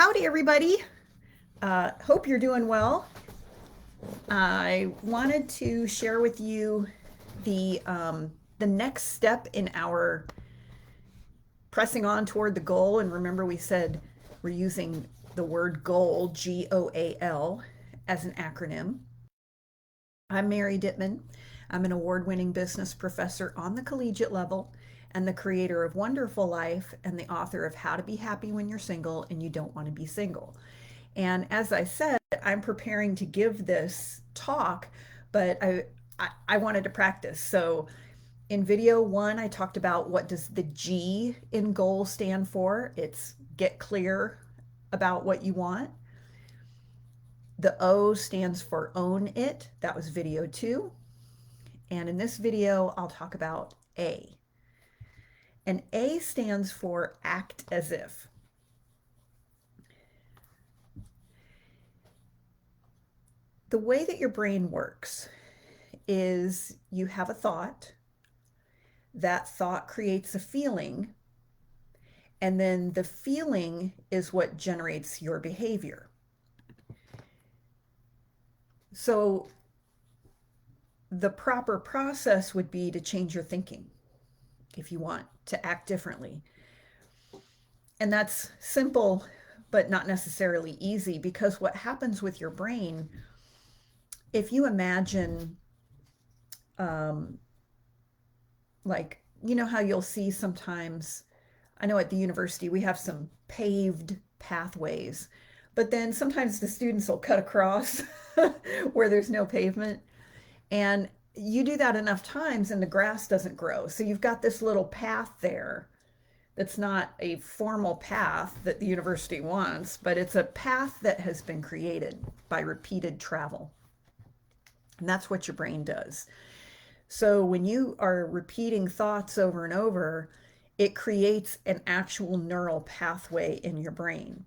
Howdy, everybody. Hope you're doing well. I wanted to share with you the next step in our pressing on toward the goal. And remember, we said we're using the word goal, GOAL, as an acronym. I'm Mary Dittman. I'm an award winning business professor on the collegiate level and the creator of Wonderful Life and the author of How to Be Happy When You're Single and You Don't Want to Be Single. And as I said, I'm preparing to give this talk, but I wanted to practice. So in video one, I talked about what does the G in goal stand for. It's get clear about what you want. The O stands for own it. That was video two. And in this video, I'll talk about A. And A stands for act as if. The way that your brain works is you have a thought, that thought creates a feeling, and then the feeling is what generates your behavior. So the proper process would be to change your thinking if you want to act differently. And that's simple, but not necessarily easy, because what happens with your brain, if you imagine, um, like, you know how you'll see sometimes, I know at the university we have some paved pathways, but then sometimes the students will cut across where there's no pavement. And you do that enough times and the grass doesn't grow. So you've got this little path there that's not a formal path that the university wants, but it's a path that has been created by repeated travel. And that's what your brain does. So when you are repeating thoughts over and over, it creates an actual neural pathway in your brain.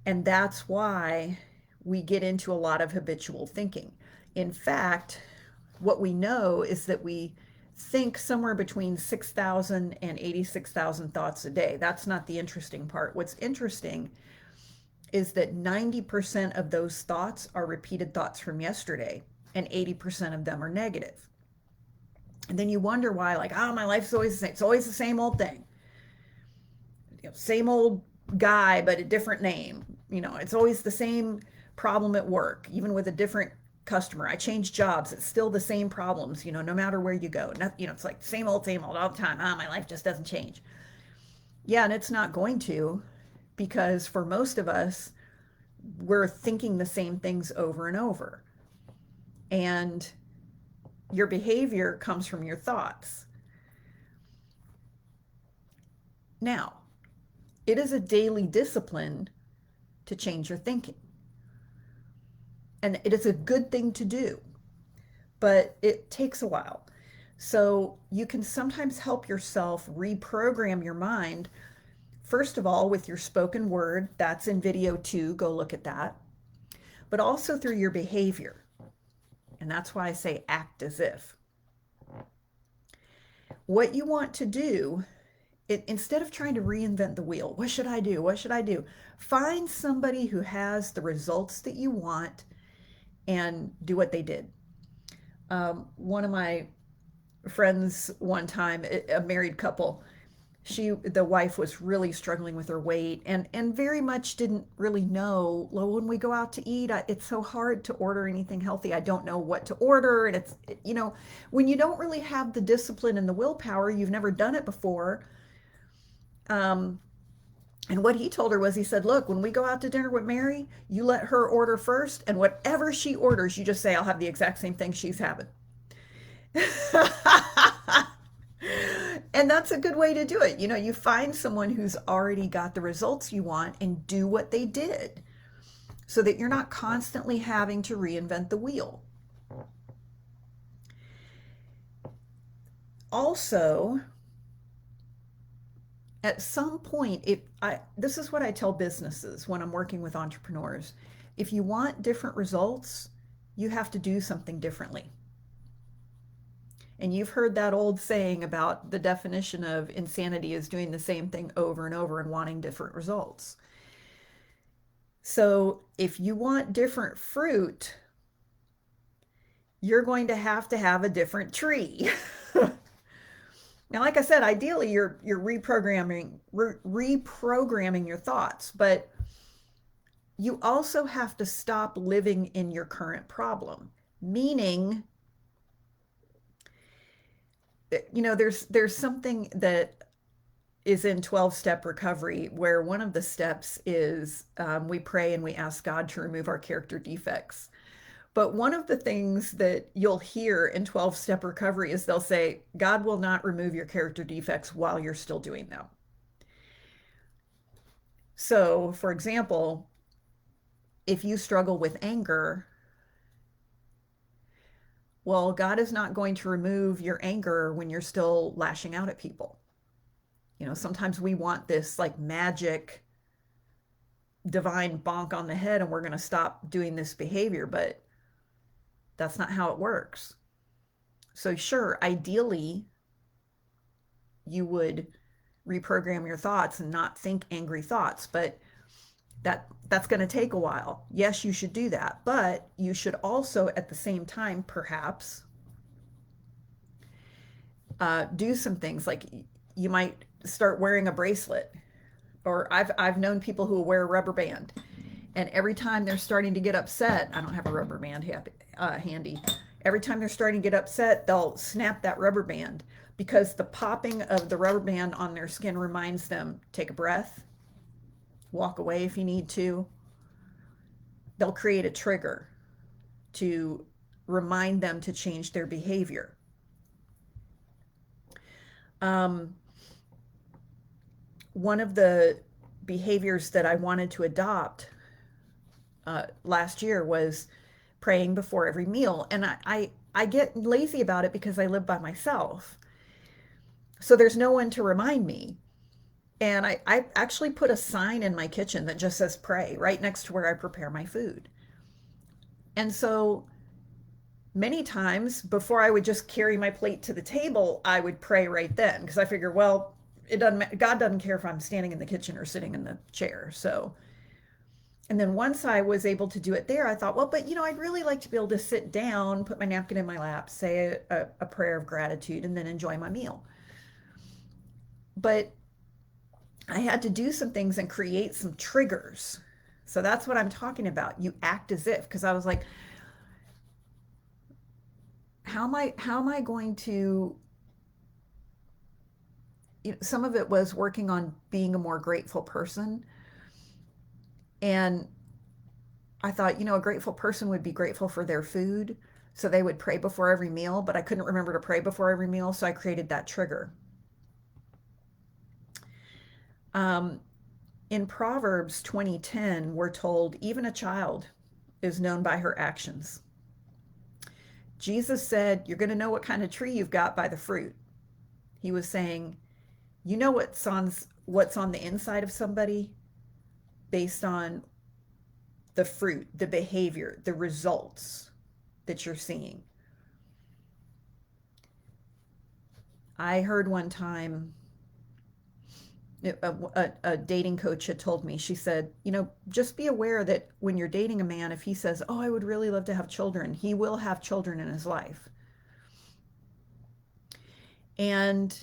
And that's why we get into a lot of habitual thinking. In fact, what we know is that we think somewhere between 6,000 and 86,000 thoughts a day. That's not the interesting part. What's interesting is that 90% of those thoughts are repeated thoughts from yesterday, and 80% of them are negative. And then you wonder why, like, oh, my life's always the same. It's always the same old thing. Same old guy, but a different name. It's always the same problem at work, even with a different customer. I change jobs. It's still the same problems, no matter where you go. It's like same old all the time. My life just doesn't change. Yeah, and it's not going to, because for most of us, we're thinking the same things over and over. And your behavior comes from your thoughts. Now, it is a daily discipline to change your thinking. And it is a good thing to do, but it takes a while. So you can sometimes help yourself reprogram your mind, first of all, with your spoken word. That's in video two. Go look at that. But also through your behavior. And that's why I say act as if. What you want to do, instead of trying to reinvent the wheel, what should I do? What should I do? Find somebody who has the results that you want and do what they did. One of my friends one time, a married couple, the wife was really struggling with her weight and very much didn't really know, well, when we go out to eat, it's so hard to order anything healthy. I don't know what to order. And when you don't really have the discipline and the willpower, you've never done it before. And what he told her was, he said, look, when we go out to dinner with Mary, you let her order first, and whatever she orders, you just say, I'll have the exact same thing she's having. And that's a good way to do it. You find someone who's already got the results you want and do what they did, so that you're not constantly having to reinvent the wheel. Also, at some point, this is what I tell businesses when I'm working with entrepreneurs. If you want different results, you have to do something differently. And you've heard that old saying about the definition of insanity is doing the same thing over and over and wanting different results. So if you want different fruit, you're going to have a different tree. Now, like I said, ideally you're reprogramming your thoughts, but you also have to stop living in your current problem. Meaning, there's something that is in 12-step recovery where one of the steps is we pray and we ask God to remove our character defects. But one of the things that you'll hear in 12-step recovery is they'll say, God will not remove your character defects while you're still doing them. So, for example, if you struggle with anger, well, God is not going to remove your anger when you're still lashing out at people. Sometimes we want this like magic divine bonk on the head and we're going to stop doing this behavior, but that's not how it works. So sure, ideally, you would reprogram your thoughts and not think angry thoughts, but that's going to take a while. Yes, you should do that, but you should also at the same time perhaps do some things like you might start wearing a bracelet, or I've known people who wear a rubber band, and every time they're starting to get upset, I don't have a rubber band handy. Every time they're starting to get upset, they'll snap that rubber band because the popping of the rubber band on their skin reminds them, take a breath, walk away if you need to. They'll create a trigger to remind them to change their behavior. One of the behaviors that I wanted to adopt last year was praying before every meal. And I get lazy about it because I live by myself. So there's no one to remind me. And I actually put a sign in my kitchen that just says pray right next to where I prepare my food. And so many times before I would just carry my plate to the table, I would pray right then because I figure, well, God doesn't care if I'm standing in the kitchen or sitting in the chair. So, and then once I was able to do it there, I thought, well, but I'd really like to be able to sit down, put my napkin in my lap, say a prayer of gratitude, and then enjoy my meal. But I had to do some things and create some triggers. So that's what I'm talking about. You act as if, because I was like, how am I going to, some of it was working on being a more grateful person. And I thought, a grateful person would be grateful for their food. So they would pray before every meal, but I couldn't remember to pray before every meal. So I created that trigger. In Proverbs 20:10, we're told even a child is known by her actions. Jesus said, you're going to know what kind of tree you've got by the fruit. He was saying, you know what's on the inside of somebody based on the fruit, the behavior, the results that you're seeing. I heard one time a dating coach had told me, she said, just be aware that when you're dating a man, if he says, oh, I would really love to have children, he will have children in his life. And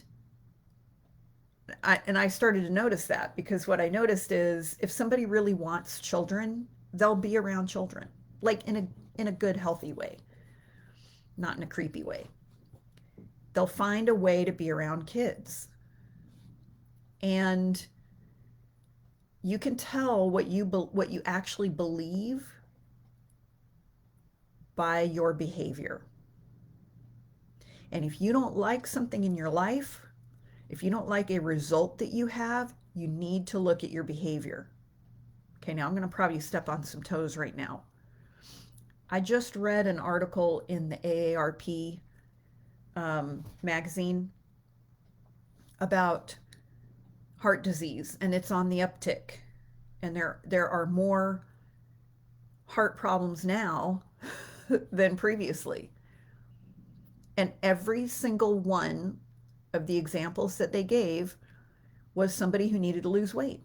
I started to notice that because what I noticed is if somebody really wants children, they'll be around children, like in a good, healthy way, not in a creepy way. They'll find a way to be around kids. And you can tell what you actually believe by your behavior. And if you don't like something in your life, if you don't like a result that you have, you need to look at your behavior. Okay, now I'm going to probably step on some toes right now. I just read an article in the AARP magazine about heart disease, and it's on the uptick. And there are more heart problems now than previously. And every single one of the examples that they gave was somebody who needed to lose weight.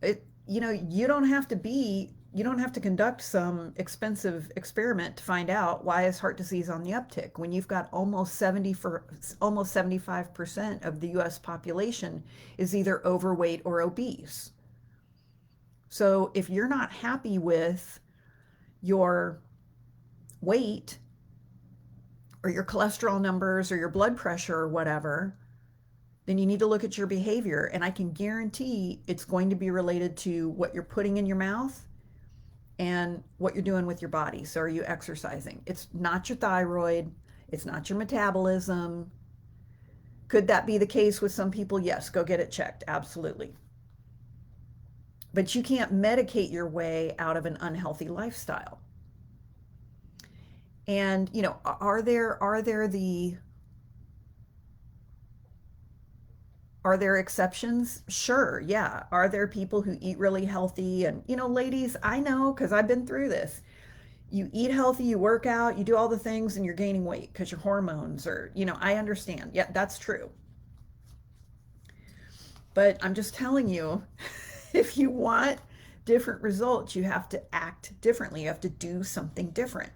You don't have to conduct some expensive experiment to find out why is heart disease on the uptick when you've got almost 75% of the US population is either overweight or obese. So if you're not happy with your weight or your cholesterol numbers or your blood pressure or whatever, then you need to look at your behavior. And I can guarantee it's going to be related to what you're putting in your mouth and what you're doing with your body. So, are you exercising? It's not your thyroid, it's not your metabolism. Could that be the case with some people? Yes, go get it checked. Absolutely. But you can't medicate your way out of an unhealthy lifestyle. And, are there exceptions? Sure, yeah. Are there people who eat really healthy? And, ladies, I know because I've been through this. You eat healthy, you work out, you do all the things, and you're gaining weight because your hormones are, I understand. Yeah, that's true. But I'm just telling you, if you want different results, you have to act differently. You have to do something different.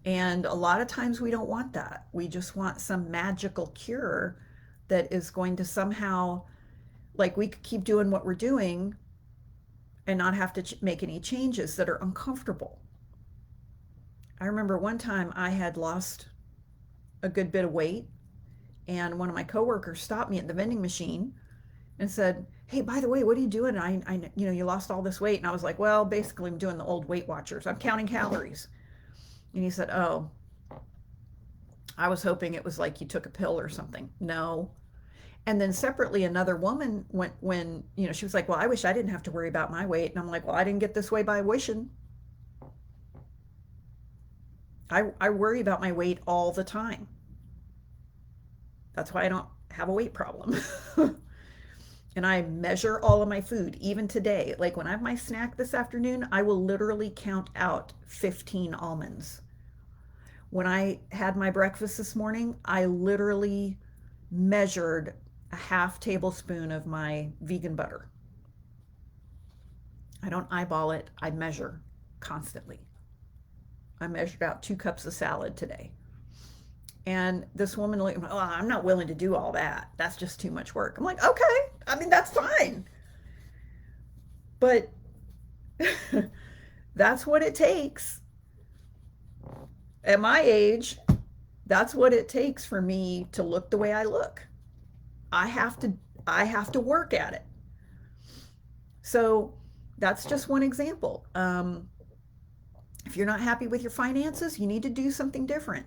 And a lot of times we don't want that. We just want some magical cure that is going to somehow, like, we could keep doing what we're doing and not have to make any changes that are uncomfortable. I remember one time I had lost a good bit of weight, and one of my coworkers stopped me at the vending machine and said, "Hey, by the way, what are you doing? You lost all this weight." And I was like, "Well, basically, I'm doing the old Weight Watchers. I'm counting calories." And he said, "Oh, I was hoping it was like you took a pill or something." No. And then separately, another woman went when, she was like, "Well, I wish I didn't have to worry about my weight." And I'm like, "Well, I didn't get this way by wishing. I worry about my weight all the time. That's why I don't have a weight problem." And I measure all of my food, even today. Like when I have my snack this afternoon, I will literally count out 15 almonds. When I had my breakfast this morning, I literally measured a half tablespoon of my vegan butter. I don't eyeball it, I measure constantly. I measured out 2 cups of salad today. And this woman, like, "Oh, I'm not willing to do all that. That's just too much work." I'm like, "Okay, I mean, that's fine." But that's what it takes. At my age, that's what it takes for me to look the way I look. I have to I have to work at it. So that's just one example. If you're not happy with your finances, you need to do something different.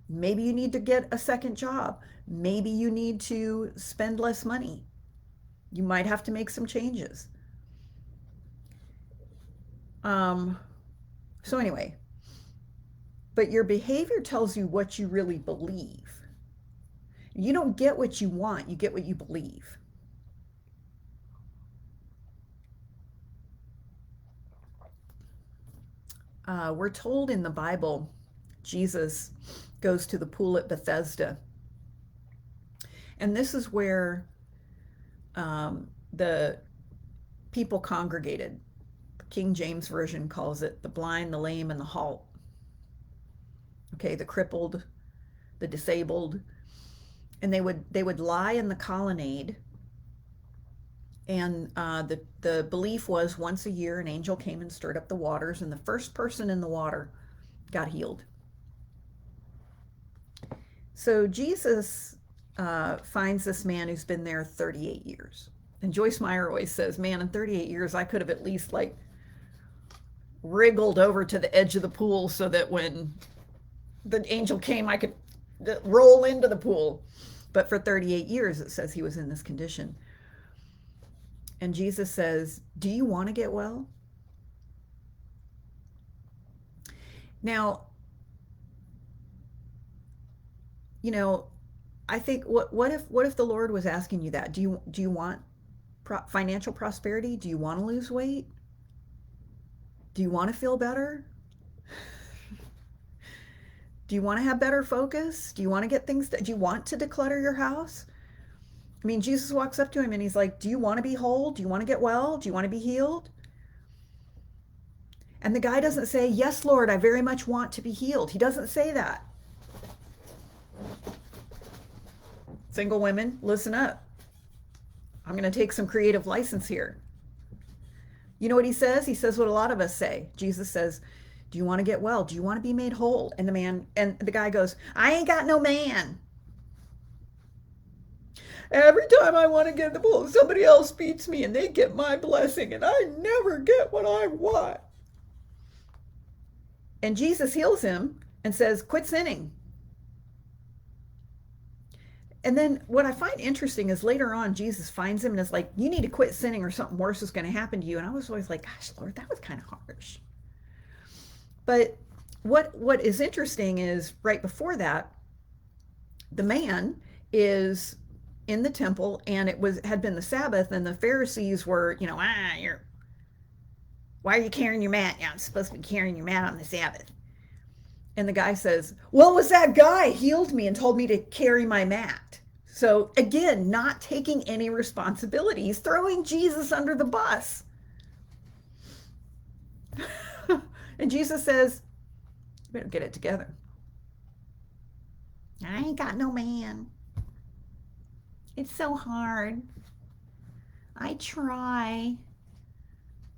Maybe you need to get a second job. Maybe you need to spend less money. You might have to make some changes. Um, so, anyway, but your behavior tells you what you really believe. You don't get what you want, you get what you believe. We're told in the Bible, Jesus goes to the pool at Bethesda. And this is where the people congregated. King James Version calls it the blind, the lame, and the halt. Okay, the crippled, the disabled. And they would lie in the colonnade. And the belief was once a year an angel came and stirred up the waters, and the first person in the water got healed. So Jesus finds this man who's been there 38 years. And Joyce Meyer always says, "Man, in 38 years, I could have at least like wriggled over to the edge of the pool so that when the angel came, I could roll into the pool." But for 38 years, it says he was in this condition. And Jesus says, "Do you want to get well?" Now, I think what if the Lord was asking you that? Do you want financial prosperity? Do you want to lose weight? Do you want to feel better? Do you want to have better focus? Do you want to get things do you want to declutter your house? I mean, Jesus walks up to him and he's like, do you want to be whole? Do you want to get well? Do you want to be healed? And the guy doesn't say, yes, Lord, I very much want to be healed. He doesn't say that. Single women, listen up. I'm going to take some creative license here. You know what he says? He says what a lot of us say. Jesus says, do you want to get well? Do you want to be made whole? And the guy goes, I ain't got no man. Every time I want to get the bull, somebody else beats me and they get my blessing and I never get what I want. And Jesus heals him and says, quit sinning. And then what I find interesting is later on, Jesus finds him and is like, you need to quit sinning or something worse is going to happen to you. And I was always like, gosh, Lord, that was kind of harsh. But what is interesting is right before that, the man is in the temple and had been the Sabbath and the Pharisees were, why are you carrying your mat? Yeah, I'm supposed to be carrying your mat on the Sabbath. And the guy says, well, it was that guy healed me and told me to carry my mat. So again, not taking any responsibility. He's throwing Jesus under the bus. And Jesus says, you better get it together. I ain't got no man. It's so hard. I try.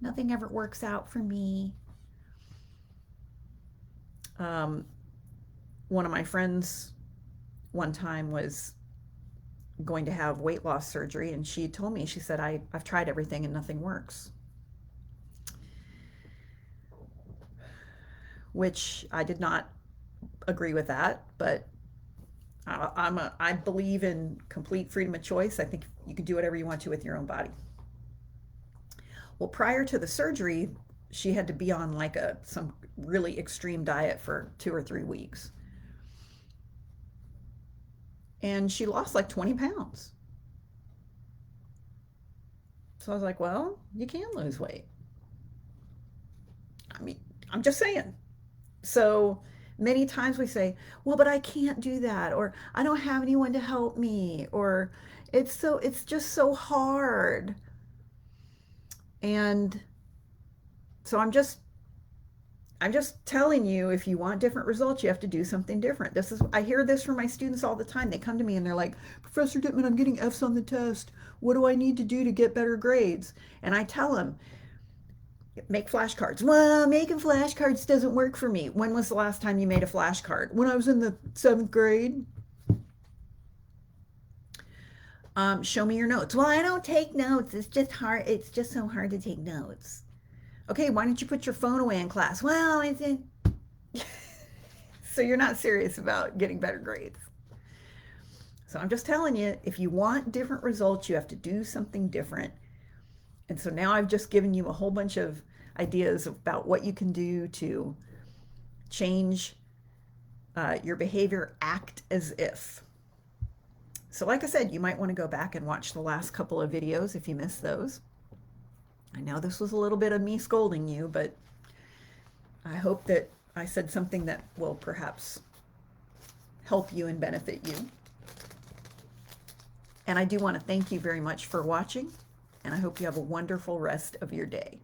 Nothing ever works out for me. One of my friends one time was going to have weight loss surgery, and she told me, she said, I've tried everything and nothing works. Which I did not agree with that, but I believe in complete freedom of choice. I think you can do whatever you want to with your own body. Well, prior to the surgery, she had to be on like some really extreme diet for 2 or 3 weeks. And she lost like 20 pounds. So I was like, well, you can lose weight. I mean, I'm just saying. So many times we say, well, but I can't do that, or I don't have anyone to help me, or it's just so hard. And so I'm just telling you, if you want different results, you have to do something different. I hear this from my students all the time. They come to me and they're like, Professor Dittman, I'm getting F's on the test. What do I need to do to get better grades? And I tell them, make flashcards. Well, making flashcards doesn't work for me. When was the last time you made a flashcard? When I was in the 7th grade. Show me your notes. Well, I don't take notes. It's just hard. It's just so hard to take notes. Okay, why don't you put your phone away in class? Well, so you're not serious about getting better grades. So I'm just telling you, if you want different results, you have to do something different. And so now I've just given you a whole bunch of ideas about what you can do to change your behavior, act as if. So like I said, you might want to go back and watch the last couple of videos if you missed those. I know this was a little bit of me scolding you, but I hope that I said something that will perhaps help you and benefit you. And I do want to thank you very much for watching, and I hope you have a wonderful rest of your day.